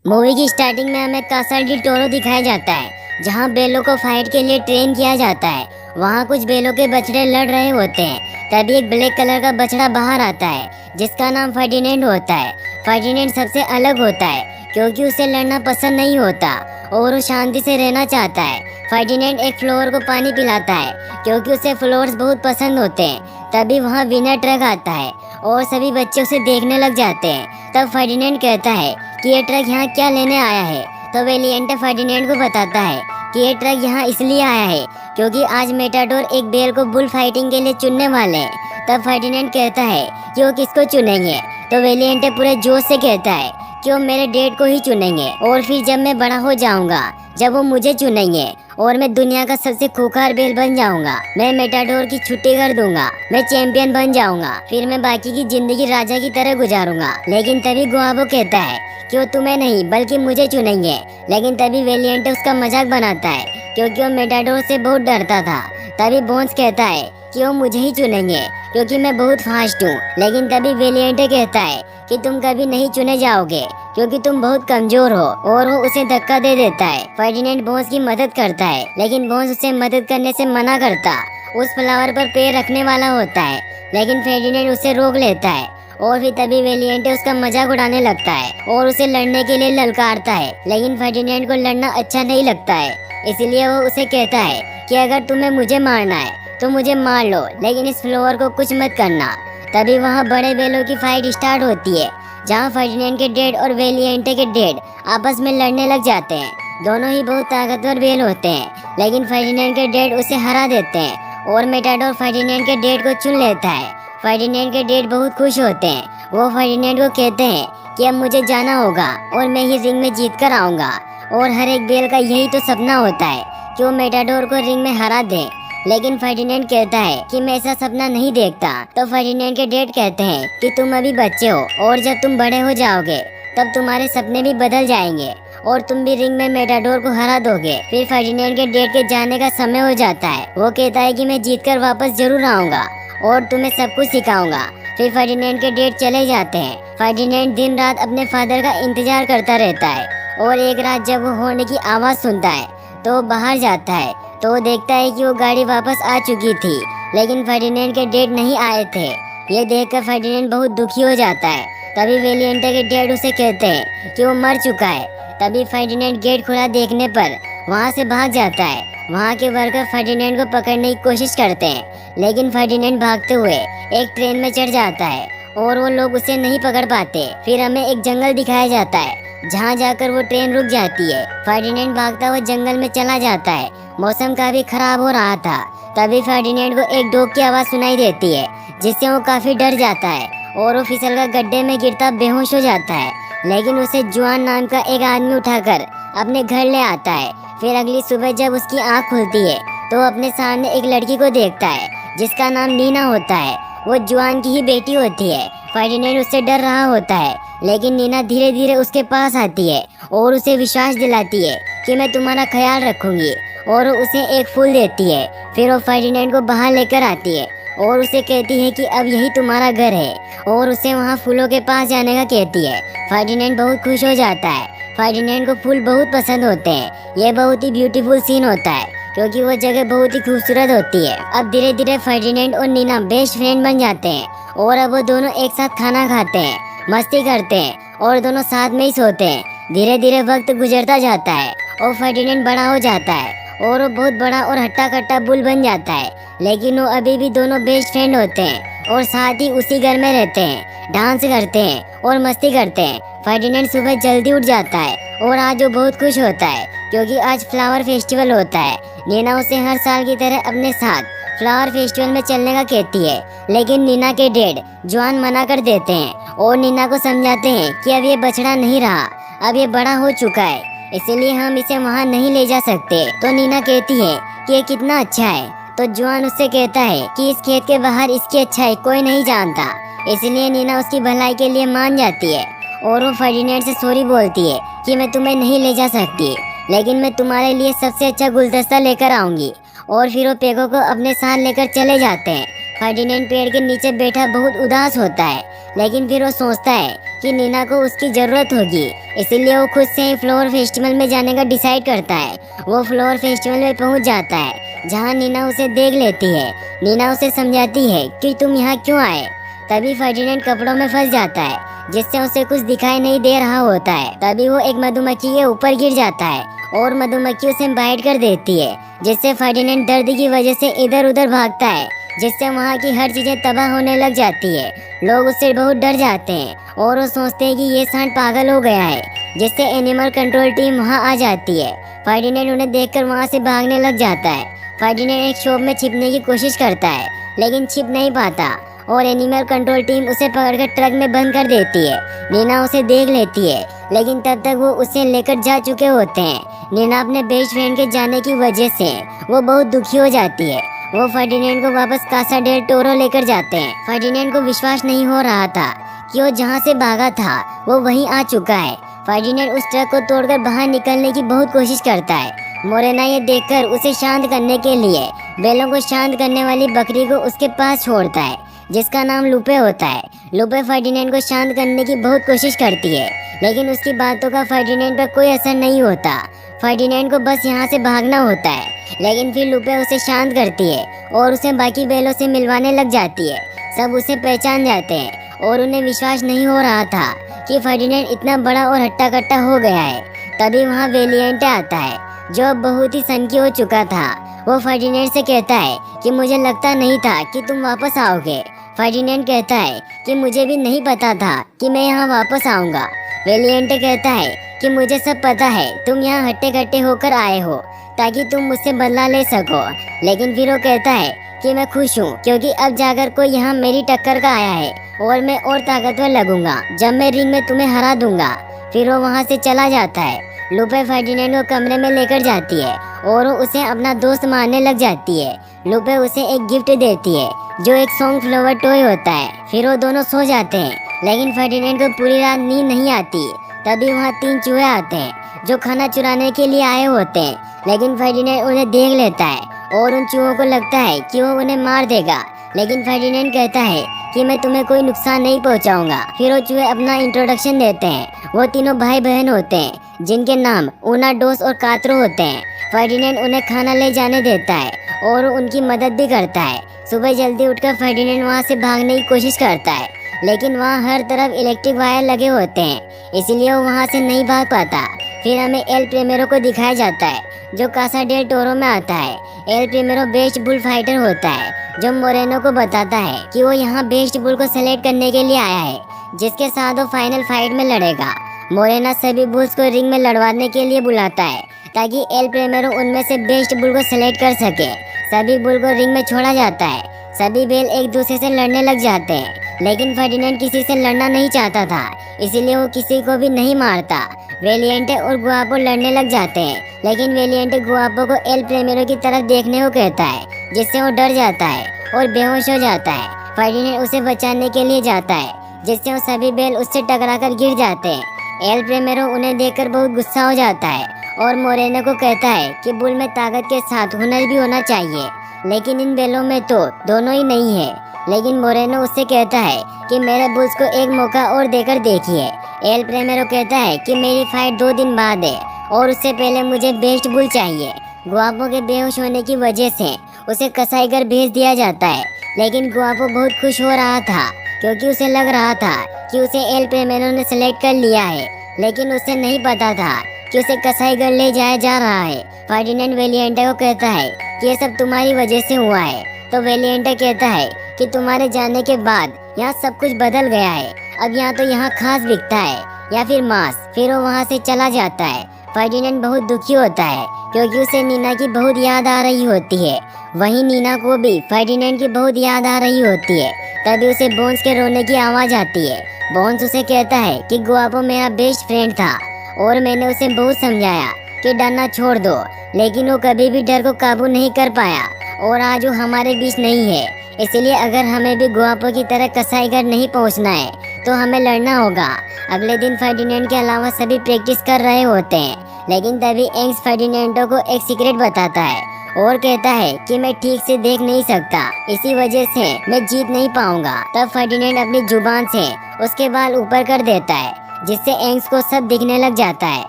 Movie की starting में हमें कासा डी टोरो दिखाया जाता है, जहां बेलों को फाइट के लिए ट्रेन किया जाता है। वहां कुछ बेलों के बछड़े लड़ रहे होते हैं। तभी एक ब्लैक कलर का बछड़ा बाहर आता है, जिसका नाम फर्डिनेंड होता है। फर्डिनेंड सबसे अलग होता है, क्योंकि उसे लड़ना पसंद नहीं होता और वो शांति से रहना चाहता है। फर्डिनेंड एक फ्लोर को पानी पिलाता है, क्योंकि उसे फ्लोर्स बहुत पसंद होते हैं। तभी वहाँ विनर ट्रक आता है और सभी बच्चे उसे देखने लग जाते हैं। तब फर्डिनेंड कहता है कि ये ट्रक यहाँ क्या लेने आया है। तो वेलिएंटे फर्डिनेंड को बताता है कि ये ट्रक यहाँ इसलिए आया है क्योंकि आज मेटाडोर एक बेल को बुल फाइटिंग के लिए चुनने वाले हैं। तब फर्डिनेंड कहता है कि वो किसको चुनेंगे। तो वेलिएंटे पूरे जोश से कहता है कि वो मेरे डैड को ही चुनेंगे, और फिर जब मैं बड़ा हो जाऊंगा, जब वो मुझे चुनेंगे और मैं दुनिया का सबसे खूंखार बेल बन जाऊंगा, मैं मेटाडोर की छुट्टी कर दूंगा, मैं चैंपियन बन जाऊंगा, फिर मैं बाकी की जिंदगी राजा की तरह गुजारूंगा। लेकिन तभी गुआबो कहता है कि वो तुम्हें नहीं बल्कि मुझे चुनेंगे। लेकिन तभी वेलिएंटे उसका मजाक बनाता है, क्योंकि वो मेटाडोर से बहुत डरता था। तभी बोन्स कहता है कि वो मुझे ही चुनेंगे क्योंकि मैं बहुत फास्ट हूँ। लेकिन तभी वेलिएंटे कहता है कि तुम कभी नहीं चुने जाओगे क्योंकि तुम बहुत कमजोर हो, और वो उसे धक्का दे देता है। फर्डिनेंड बोन्स की मदद करता है, लेकिन बोन्स उसे मदद करने से मना करता। उस फ्लावर पर पैर रखने वाला होता है, लेकिन फर्डिनेंड उसे रोक लेता है। और फिर तभी वेलिएंटे उसका मजाक उड़ाने लगता है और उसे लड़ने के लिए ललकारता है। लेकिन फर्डिनेंड को लड़ना अच्छा नहीं लगता है, इसलिए वो उसे कहता है कि अगर तुम्हें मुझे मारना है तो मुझे मार लो, लेकिन इस फ्लोर को कुछ मत करना। तभी वहाँ बड़े बेलों की फाइट स्टार्ट होती है, जहाँ फर्डिनेंड के डैड और वेलिएंटे के डैड आपस में लड़ने लग जाते हैं। दोनों ही बहुत ताकतवर बेल होते हैं, लेकिन फर्डिनेंड के डैड उसे हरा देते हैं और मेटाडोर फर्डिनेंड के डैड को चुन लेता है। फर्डिनेंड के डैड बहुत खुश होते हैं। वो फर्डिनेंड को कहते हैं कि अब मुझे जाना होगा और मैं ही रिंग में जीत कर आऊंगा। और हर एक बेल का यही तो सपना होता है कि वो मेटाडोर को रिंग में हरा दे। लेकिन फर्डिनेंड कहता है कि मैं ऐसा सपना नहीं देखता। तो फर्डिनेंड के डैड कहते हैं कि तुम अभी बच्चे हो, और जब तुम बड़े हो जाओगे तब तुम्हारे सपने भी बदल जाएंगे और तुम भी रिंग में मेटाडोर को हरा दोगे। फिर फर्डिनेंड के डैड के जाने का समय हो जाता है। वो कहता है कि मैं जीतकर वापस जरूर आऊंगा और तुम्हें सब कुछ सिखाऊंगा। फिर फर्डिनेंड के डैड चले जाते हैं। फर्डिनेंड दिन रात अपने फादर का इंतजार करता रहता है, और एक रात जब वो हॉर्न की आवाज सुनता है तो वो बाहर जाता है। तो वो देखता है कि वो गाड़ी वापस आ चुकी थी, लेकिन फर्डिनेंड के डैड नहीं आए थे। ये देखकर फर्डिनेंड बहुत दुखी हो जाता है। तभी वेलिएंटे के डैड उसे कहते हैं कि वो मर चुका है। तभी फर्डिनेंड गेट खुला देखने पर वहाँ से भाग जाता है। वहाँ के वर्कर फर्डिनेंड को पकड़ने की कोशिश करते हैं, लेकिन फर्डिनेंड भागते हुए एक ट्रेन में चढ़ जाता है और वो लोग उसे नहीं पकड़ पाते। फिर हमें एक जंगल दिखाया जाता है, जहाँ जाकर वो ट्रेन रुक जाती है। फर्डिनेंड भागता हुआ जंगल में चला जाता है। मौसम काफी खराब हो रहा था। तभी फर्डिनेंड को एक डॉग की आवाज सुनाई देती है, जिससे वो काफी डर जाता है और वो फिसलकर गड्ढे में गिरता बेहोश हो जाता है। लेकिन उसे जुआन नाम का एक आदमी उठाकर अपने घर ले आता है। फिर अगली सुबह जब उसकी आँख खुलती है तो अपने सामने एक लड़की को देखता है, जिसका नाम नीना होता है। वो जुआन की ही बेटी होती है। फर्डिनेंड उससे डर रहा होता है, लेकिन नीना धीरे धीरे उसके पास आती है और उसे विश्वास दिलाती है कि मैं तुम्हारा ख्याल रखूंगी, और उसे एक फूल देती है। फिर वो फर्डिनेंड को बाहर लेकर आती है और उसे कहती है कि अब यही तुम्हारा घर है, और उसे वहाँ फूलों के पास जाने का कहती है। फर्डिनेंड बहुत खुश हो जाता है। फर्डिनेंड को फूल बहुत पसंद होते हैं। ये बहुत ही ब्यूटीफुल सीन होता है, क्योंकि वो जगह बहुत ही खूबसूरत होती है। अब धीरे धीरे फर्डिनेंड और नीना बेस्ट फ्रेंड बन जाते हैं, और अब वो दोनों एक साथ खाना खाते हैं, मस्ती करते हैं और दोनों साथ में ही सोते हैं। धीरे धीरे वक्त गुजरता जाता है और फर्डिनेंड बड़ा हो जाता है और वो बहुत बड़ा और हट्टा कट्टा बुल बन जाता है। लेकिन वो अभी भी दोनों बेस्ट फ्रेंड होते हैं और साथ ही उसी घर में रहते हैं, डांस करते हैं और मस्ती करते हैं। फर्डिनेंड सुबह जल्दी उठ जाता है और आज वो बहुत खुश होता है, क्योंकि आज फ्लावर फेस्टिवल होता है। नीना उसे हर साल की तरह अपने साथ फ्लावर फेस्टिवल में चलने का कहती है, लेकिन नीना के डैड जुआन मना कर देते हैं और नीना को समझाते हैं कि अब ये बछड़ा नहीं रहा, अब ये बड़ा हो चुका है, इसीलिए हम इसे वहाँ नहीं ले जा सकते। तो नीना कहती है कि ये कितना अच्छा है। तो जुआन उससे कहता है कि इस खेत के बाहर इसकी अच्छाई कोई नहीं जानता, इसलिए नीना उसकी भलाई के लिए मान जाती है और वो फर्डिनेंड से सॉरी बोलती है कि मैं तुम्हें नहीं ले जा सकती, लेकिन मैं तुम्हारे लिए सबसे अच्छा गुलदस्ता लेकर आऊंगी। और फिर वो पेगो को अपने साथ लेकर चले जाते हैं। फर्डिनेंड पेड़ के नीचे बैठा बहुत उदास होता है, लेकिन फिर वो सोचता है कि नीना को उसकी ज़रूरत होगी, इसीलिए वो खुद से ही फ्लावर फेस्टिवल में जाने का डिसाइड करता है। वो फ्लावर फेस्टिवल में पहुंच जाता है, जहां नीना उसे देख लेती है। नीना उसे समझाती है कि तुम यहाँ क्यों आए। तभी फर्डिनेंड कपड़ों में फंस जाता है, जिससे उसे कुछ दिखाई नहीं दे रहा होता है। तभी वो एक मधुमक्खी के ऊपर गिर जाता है और मधुमक्खी उसे बाइट कर देती है, जिससे फर्डिनेंड दर्द की वजह से इधर उधर भागता है, जिससे वहाँ की हर चीजें तबाह होने लग जाती है। लोग उससे बहुत डर जाते हैं और वो सोचते हैं कि ये सांड पागल हो गया है, जिससे एनिमल कंट्रोल टीम वहाँ आ जाती है। फर्डिनेंड उन्हें देखकर वहाँ से भागने लग जाता है। फर्डिनेंड एक शॉप में छिपने की कोशिश करता है, लेकिन छिप नहीं पाता और एनिमल कंट्रोल टीम उसे पकड़कर ट्रक में बंद कर देती है। नीना उसे देख लेती है, लेकिन तब तक वो उसे लेकर जा चुके होते हैं। नीना अपने बेस्ट फ्रेंड के जाने की वजह से वो बहुत दुखी हो जाती है। वो फर्डिनेंड को वापस कासा डेल टोरो लेकर जाते हैं। फर्डिनेंड को विश्वास नहीं हो रहा था कि वो जहाँ से भागा था वो वहीं आ चुका है। फर्डिनेंड उस ट्रक को तोड़कर बाहर निकलने की बहुत कोशिश करता है। मोरेना ये देखकर उसे शांत करने के लिए बैलों को शांत करने वाली बकरी को उसके पास छोड़ता है, जिसका नाम लुपे होता है। लुपे फर्डिनेंड को शांत करने की बहुत कोशिश करती है, लेकिन उसकी बातों का फर्डिनेंड पर कोई असर नहीं होता। फर्डिनेंड को बस यहाँ से भागना होता है, लेकिन फिर लुपे उसे शांत करती है और उसे बाकी बैलों से मिलवाने लग जाती है। सब उसे पहचान जाते हैं और उन्हें विश्वास नहीं हो रहा था कि फर्डिनेंड इतना बड़ा और हट्टा कट्टा हो गया है। तभी वहाँ वेलिएंटे आता है, जो अब बहुत ही सनकी हो चुका था। वो फर्डिनेंड से कहता है कि मुझे लगता नहीं था कि तुम वापस आओगे। फर्डिनेंड कहता है कि मुझे भी नहीं पता था कि मैं यहाँ वापस आऊँगा। वेलिएंटे कहता है कि मुझे सब पता है, तुम यहाँ हट्टे कट्टे होकर आए हो ताकि तुम मुझसे बदला ले सको। लेकिन फिर वो कहता है कि मैं खुश हूँ, क्योंकि अब जाकर कोई यहाँ मेरी टक्कर का आया है और मैं और ताकतवर लगूंगा जब मैं रिंग में तुम्हें हरा दूंगा। फिर वो वहाँ से चला जाता है। लुपे फर्डिनेंड को कमरे में लेकर जाती है और वो उसे अपना दोस्त मानने लग जाती है। लुपे उसे एक गिफ्ट देती है, जो एक सॉन्ग फ्लावर टॉय होता है। फिर वो दोनों सो जाते हैं, लेकिन फर्डिनेंड को पूरी रात नींद नहीं आती। तभी वहाँ 3 चूहे आते हैं, जो खाना चुराने के लिए आए होते हैं, लेकिन फर्डिनेंड उन्हें देख लेता है और उन चूहों को लगता है कि वो उन्हें मार देगा। लेकिन फर्डिनेंड कहता है कि मैं तुम्हें कोई नुकसान नहीं पहुंचाऊंगा। फिर वो चूहे अपना इंट्रोडक्शन देते हैं। वो तीनों भाई बहन होते हैं, जिनके नाम ऊना, डोस और कात्रो होते हैं। फर्डिनेंड उन्हें खाना ले जाने देता है और उनकी मदद भी करता है। सुबह जल्दी उठकर फर्डिनेंड वहाँ से भागने की कोशिश करता है, लेकिन वहाँ हर तरफ इलेक्ट्रिक वायर लगे होते हैं, इसीलिए वो वहाँ से नहीं भाग पाता। फिर हमें एल प्रीमेरो को दिखाया जाता है, जो कासा डेल टोरो में आता है। एल प्रीमेरो बेस्ट बुल फाइटर होता है, जो मोरेनो को बताता है कि वो यहाँ बेस्ट बुल को सेलेक्ट करने के लिए आया है, जिसके साथ वो फाइनल फाइट में लड़ेगा। मोरेना सभी बुल्स को रिंग में लड़वाने के लिए बुलाता है, ताकि एल प्रीमेरो उनमें से बेस्ट बुल को सेलेक्ट कर सके। सभी बुल को रिंग में छोड़ा जाता है। सभी बैल एक दूसरे से लड़ने लग जाते हैं, लेकिन फर्डिनेंड किसी से लड़ना नहीं चाहता था, इसीलिए वो किसी को भी नहीं मारता। वेलिएंटे और गुआपो लड़ने लग जाते हैं, लेकिन वेलिएंटे गुआपो को एल प्रीमेरो की तरफ देखने को कहता है, जिससे वो डर जाता है और बेहोश हो जाता है। फर्डिनेंड उसे बचाने के लिए जाता है, जिससे वो सभी बैल उससे टकराकर गिर जाते हैं। एल प्रीमेरो उन्हें देखकर बहुत गुस्सा हो जाता है और मोरेनो को कहता है कि बुल में ताकत के साथ हुनर भी होना चाहिए, लेकिन इन बैलों में तो दोनों ही नहीं है। लेकिन मोरेनो उससे कहता है कि मेरे बुल्स को एक मौका और देकर देखिए। एल प्रीमेरो कहता है कि मेरी फाइट 2 दिन बाद है और उससे पहले मुझे बेस्ट बुल चाहिए। गुआपो के बेहोश होने की वजह से उसे कसाईघर भेज दिया जाता है, लेकिन गुआपो बहुत खुश हो रहा था, क्योंकि उसे लग रहा था कि उसे एल प्रीमेरो ने सेलेक्ट कर लिया है, लेकिन उसे नहीं पता था कि उसे कसाईघर ले जाया जा रहा है। फर्डिनेंड वेलिएंटे को कहता है कि ये सब तुम्हारी वजह से हुआ है। तो वेलिएंटे कहता है कि तुम्हारे जाने के बाद यहाँ सब कुछ बदल गया है, अब यहाँ तो यहाँ खास बिकता है या फिर मांस। फिर वो वहाँ से चला जाता है। फर्डिनेंड बहुत दुखी होता है, क्योंकि उसे नीना की बहुत याद आ रही होती है। वहीं नीना को भी फर्डिनेंड की बहुत याद आ रही होती है। तभी उसे बोन्स के रोने की आवाज़ आती है। बोन्स उसे कहता है कि गुआपो मेरा बेस्ट फ्रेंड था और मैंने उसे बहुत समझाया कि डरना छोड़ दो, लेकिन वो कभी भी डर को काबू नहीं कर पाया और आज वो हमारे बीच नहीं है। इसलिए अगर हमें भी गुआपो की तरह कसाईघर नहीं पहुंचना है तो हमें लड़ना होगा। अगले दिन फर्डिनेंड के अलावा सभी प्रैक्टिस कर रहे होते हैं, लेकिन तभी एंग्स फर्डिनेंडो को एक सीक्रेट बताता है और कहता है कि मैं ठीक से देख नहीं सकता, इसी वजह से मैं जीत नहीं पाऊंगा। तब फर्डिनेंड अपनी जुबान से उसके बाल ऊपर कर देता है, जिससे एंग्स को सब दिखने लग जाता है।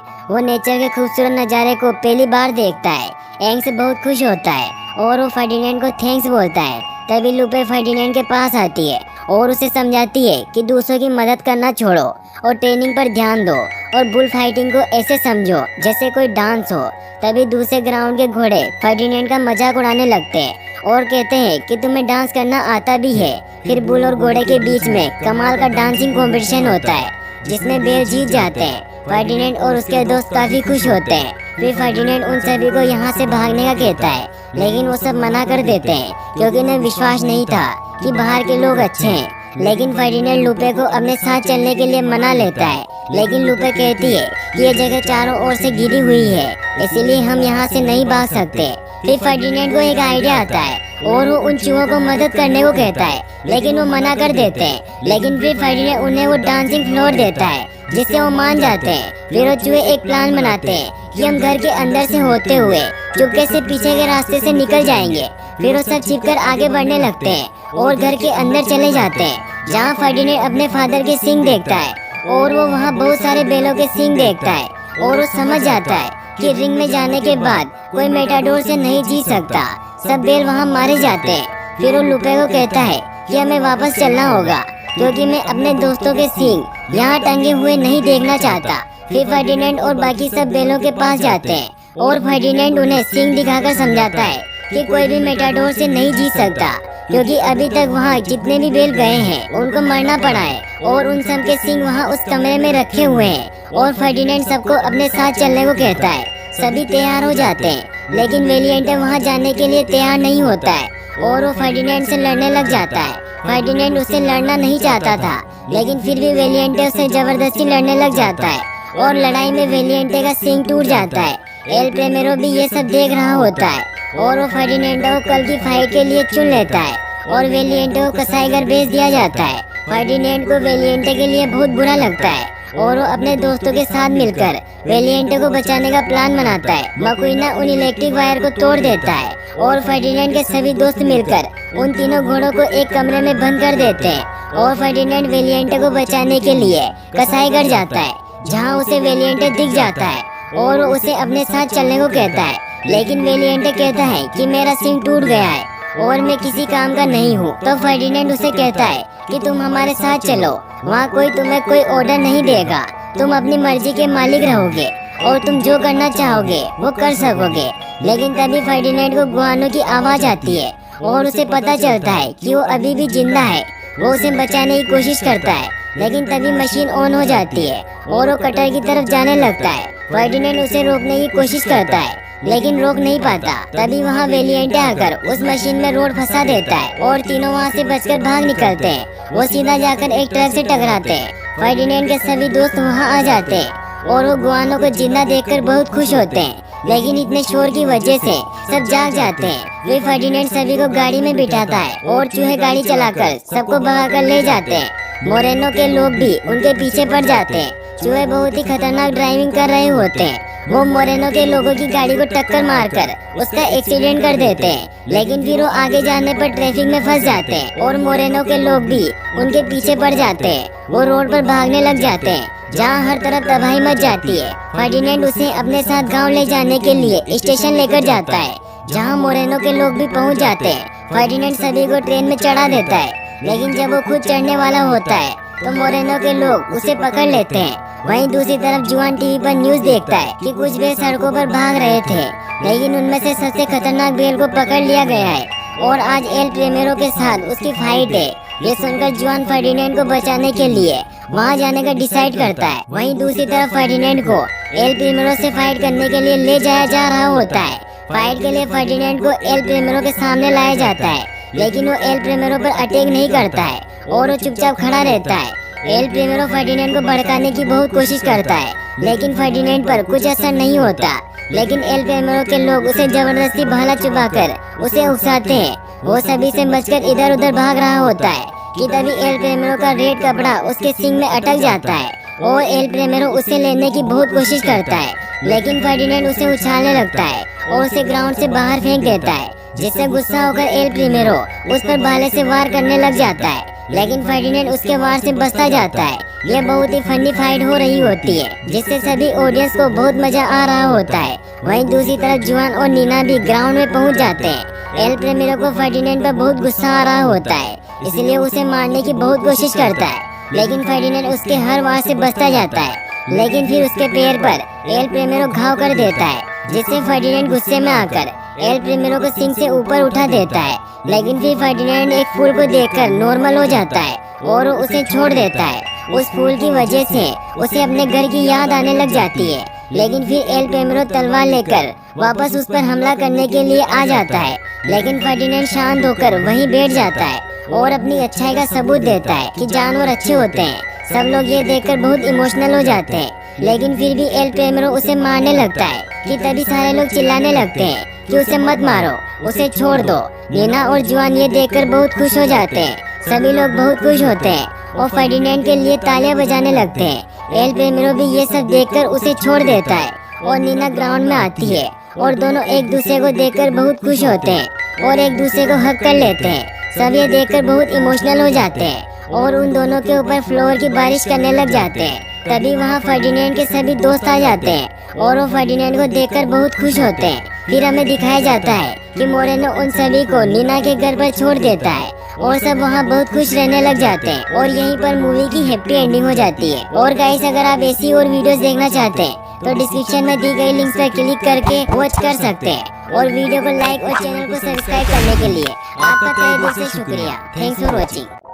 वो नेचर के खूबसूरत नज़ारे को पहली बार देखता है। एंग्स बहुत खुश होता है और वो फर्डिनेंड को थैंक्स बोलता है। तभी लूपे फर्डिनेंड के पास आती है और उसे समझाती है कि दूसरों की मदद करना छोड़ो और ट्रेनिंग पर ध्यान दो और बुल फाइटिंग को ऐसे समझो जैसे कोई डांस हो। तभी दूसरे ग्राउंड के घोड़े फर्डिनेंड का मजाक उड़ाने लगते हैं और कहते हैं कि तुम्हें डांस करना आता भी है। फिर बुल और घोड़े के बीच में कमाल का डांसिंग कंपटीशन होता है, जिसमें बेल जीत जाते हैं। फर्डिनेंड और उसके दोस्त काफी खुश होते हैं। फिर फर्डिनेंड उन सभी को यहाँ से भागने का कहता है, लेकिन वो सब मना कर देते हैं क्योंकि उन्हें विश्वास नहीं था कि बाहर के लोग अच्छे हैं। लेकिन फर्डिनेंड लूपे को अपने साथ चलने के लिए मना लेता है, लेकिन लूपे कहती है कि ये जगह चारों ओर से घिरी हुई है, इसीलिए हम यहाँ से नहीं भाग सकते। फिर फर्डिनेंड को एक आइडिया आता है और वो उन चूहों को मदद करने को कहता है, लेकिन वो मना कर देते हैं। लेकिन फिर फर्डिनेंड उन्हें वो डांसिंग फ्लोर देता है, जिससे वो मान जाते हैं। फिर वो चूहे एक प्लान बनाते हैं कि हम घर के अंदर से होते हुए चुपके से पीछे के रास्ते से निकल जाएंगे। फिर वो सब छिपकर आगे बढ़ने लगते हैं और घर के अंदर चले जाते हैं, जहाँ फर्डिनेंड अपने फादर के सींग देखता है और वो वहाँ बहुत सारे बैलों के सींग देखता है और वो समझ जाता है कि रिंग में जाने के बाद कोई मेटाडोर से नहीं जीत सकता। सब बैल वहाँ मारे जाते हैं। फिर वो लूपे को कहता है कि हमें वापस चलना होगा क्योंकि मैं अपने दोस्तों के सींग यहाँ टंगे हुए नहीं देखना चाहता। फिर फर्डिनेंड और बाकी सब बैलों के पास जाते हैं और फर्डिनेंड उन्हें सींग दिखाकर समझाता है कि कोई भी मेटाडोर से नहीं जीत सकता, क्योंकि अभी तक वहाँ जितने भी बैल गए हैं उनको मरना पड़ा है और उन सब के सींग वहाँ उस कमरे में रखे हुए हैं। और फर्डिनेंड सबको अपने साथ चलने को कहता है। सभी तैयार हो जाते हैं, लेकिन वेलिएंटे वहाँ जाने के लिए तैयार नहीं होता है और वो फर्डिनेंड से लड़ने लग जाता है। फर्डिनेंड उससे लड़ना नहीं चाहता था, लेकिन फिर भी वेलिएंटे उससे जबरदस्ती लड़ने लग जाता है और लड़ाई में वेलिएंटे का सींग टूट जाता है। एल प्रेमेरो भी ये सब देख रहा होता है और वो फर्डिनेंडो को कल की फाइट के लिए चुन लेता है और वेलिएंटे को कसाईघर भेज दिया जाता है। फर्डिनेंड को वेलिएंटे के लिए बहुत बुरा लगता है और वो अपने दोस्तों के साथ मिलकर वेलिएंटे को बचाने का प्लान बनाता है। मकुइना उन इलेक्ट्रिक वायर को तोड़ देता है और फर्डिनेंड के सभी दोस्त मिलकर उन तीनों घोड़ों को एक कमरे में बंद कर देते हैं और फर्डिनेंड वेलिएंटे को बचाने के लिए कसाईघर जाता है, जहाँ उसे वेलिएंटे दिख जाता है और वो उसे अपने साथ चलने को कहता है। लेकिन वेलिएंटे कहता है कि मेरा सींग टूट गया है और मैं किसी काम का नहीं हूँ। तो फर्डिनेंड उसे कहता है कि तुम हमारे साथ चलो, वहाँ कोई तुम्हें कोई ऑर्डर नहीं देगा, तुम अपनी मर्जी के मालिक रहोगे और तुम जो करना चाहोगे वो कर सकोगे। लेकिन तभी फर्डिनेंड को गुआनो की आवाज आती है और उसे पता चलता है कि वो अभी भी जिंदा है। वो उसे बचाने की कोशिश करता है, लेकिन तभी मशीन ऑन हो जाती है और वो कटर की तरफ जाने लगता है। फर्डिनेंड उसे रोकने की कोशिश करता है, लेकिन रोक नहीं पाता। तभी वहाँ वेलिएंटे आकर उस मशीन में रोड फंसा देता है और तीनों वहाँ से बचकर भाग निकलते हैं। वो सीधा जाकर एक ट्रक से टकराते हैं। फर्डिनेंड के सभी दोस्त वहाँ आ जाते हैं और वो गुआनो को जिंदा देखकर बहुत खुश होते हैं, लेकिन इतने शोर की वजह से सब जाग जाते हैं। वे फर्डिनेंड सभी को गाड़ी में बिठाता है और चूहे गाड़ी चलाकर सबको भगाकर ले जाते हैं। मोरेनो के लोग भी उनके पीछे पड़ जाते हैं। चूहे बहुत ही खतरनाक ड्राइविंग कर रहे होते हैं। वो मोरेनो के लोगों की गाड़ी को टक्कर मारकर उसका एक्सीडेंट कर देते हैं, लेकिन फिर वो आगे जाने पर ट्रैफिक में फंस जाते हैं और मोरेनो के लोग भी उनके पीछे पड़ जाते हैं। वो रोड पर भागने लग जाते हैं, जहाँ हर तरफ तबाही मच जाती है। फर्डिनेंड उसे अपने साथ गांव ले जाने के लिए स्टेशन लेकर जाता है, जहाँ मोरेनो के लोग भी पहुँच जाते हैं। फर्डिनेंड सभी को ट्रेन में चढ़ा देता है, लेकिन जब वो खुद चढ़ने वाला होता है तो मोरेनो के लोग उसे पकड़ लेते हैं। वहीं दूसरी तरफ जुआन टीवी पर न्यूज देखता है कि कुछ बेल सड़कों पर भाग रहे थे, लेकिन उनमें से सबसे खतरनाक बेल को पकड़ लिया गया है और आज एल प्रेमेरो के साथ उसकी फाइट है। ये सुनकर जुआन फर्डिनेंड को बचाने के लिए वहाँ जाने का डिसाइड करता है। वहीं दूसरी तरफ फर्डिनेंड को एल प्रेमेरो से फाइट करने के लिए ले जाया जा रहा होता है। फाइट के लिए फर्डिनेंड को एल प्रेमेरो के सामने लाया जाता है, लेकिन वो एल प्रेमेरो पर अटैक नहीं करता है और वो चुपचाप खड़ा रहता है। एल प्रेमेरो फर्डिनेंड को भड़काने की बहुत कोशिश करता है, लेकिन फर्डिनेंड पर कुछ असर नहीं होता। लेकिन एल प्रेमेरो के लोग उसे जबरदस्ती भाला चुबाकर उसे उकसाते हैं। वो सभी से बचकर इधर उधर भाग रहा होता है कि तभी एल प्रेमेरो का रेड कपड़ा उसके सींग में अटक जाता है और एल प्रेमेरो उसे लेने की बहुत कोशिश करता है, लेकिन फर्डिनेंड उसे उछालने लगता है और उसे ग्राउंड से बाहर फेंक देता है, जिससे गुस्सा होकर एल प्रीमेरो उस पर भाले से वार करने लग जाता है। लेकिन फर्डिनेंड उसके वार से बचता जाता है। यह बहुत ही फनी फाइट हो रही होती है, जिससे सभी ऑडियंस को बहुत मजा आ रहा होता है। वहीं दूसरी तरफ जुआन और नीना भी ग्राउंड में पहुंच जाते हैं। एल प्रीमेरो को फर्डिनेंड पर बहुत गुस्सा आ रहा होता है, इसलिए उसे मारने की बहुत कोशिश करता है, लेकिन फर्डिनेंड उसके हर वार से बचता जाता है। लेकिन फिर उसके पैर पर एल प्रीमेरो घाव कर देता है, जिससे फर्डिनेंड गुस्से में आकर एल प्रीमेरो को सिंग से ऊपर उठा देता है। लेकिन फिर फर्डिनेंड एक फूल को देखकर नॉर्मल हो जाता है और उसे छोड़ देता है। उस फूल की वजह से उसे अपने घर की याद आने लग जाती है। लेकिन फिर एल प्रीमेरो तलवार लेकर वापस उस पर हमला करने के लिए आ जाता है, लेकिन फर्डिनेंड शांत होकर वहीं बैठ जाता है और अपनी अच्छाई का सबूत देता है कि जानवर अच्छे होते हैं। सब लोग ये देखकर बहुत इमोशनल हो जाते हैं, लेकिन फिर भी एल प्रीमेरो उसे मारने लगता है कि तभी सारे लोग चिल्लाने लगते हैं कि उसे मत मारो, उसे छोड़ दो। नीना और जुआन ये देखकर बहुत खुश हो जाते हैं। सभी लोग बहुत खुश होते हैं और फर्डिनेंड के लिए तालियां बजाने लगते हैं। एल प्रीमेरो भी ये सब देखकर उसे छोड़ देता है और नीना ग्राउंड में आती है और दोनों एक दूसरे को देखकर बहुत खुश होते हैं और एक दूसरे को हक कर लेते हैं। सब ये देखकर बहुत इमोशनल हो जाते हैं और उन दोनों के ऊपर फ्लोर की बारिश करने लग जाते हैं। तभी वहाँ फर्डिनेंड के सभी दोस्त आ जाते हैं और वो फर्डिनेंड को देखकर बहुत खुश होते हैं। फिर हमें दिखाया जाता है कि मोरेनो उन सभी को नीना के घर पर छोड़ देता है और सब वहाँ बहुत खुश रहने लग जाते हैं और यहीं पर मूवी की हैप्पी एंडिंग हो जाती है। और गाइस, अगर आप ऐसी और वीडियोस देखना चाहते हैं तो डिस्क्रिप्शन में दी गई लिंक्स पर क्लिक करके वॉच कर सकते हैं और वीडियो को लाइक और चैनल को सब्सक्राइब करने के लिए आपका तहे दिल से शुक्रिया। Thanks for watching.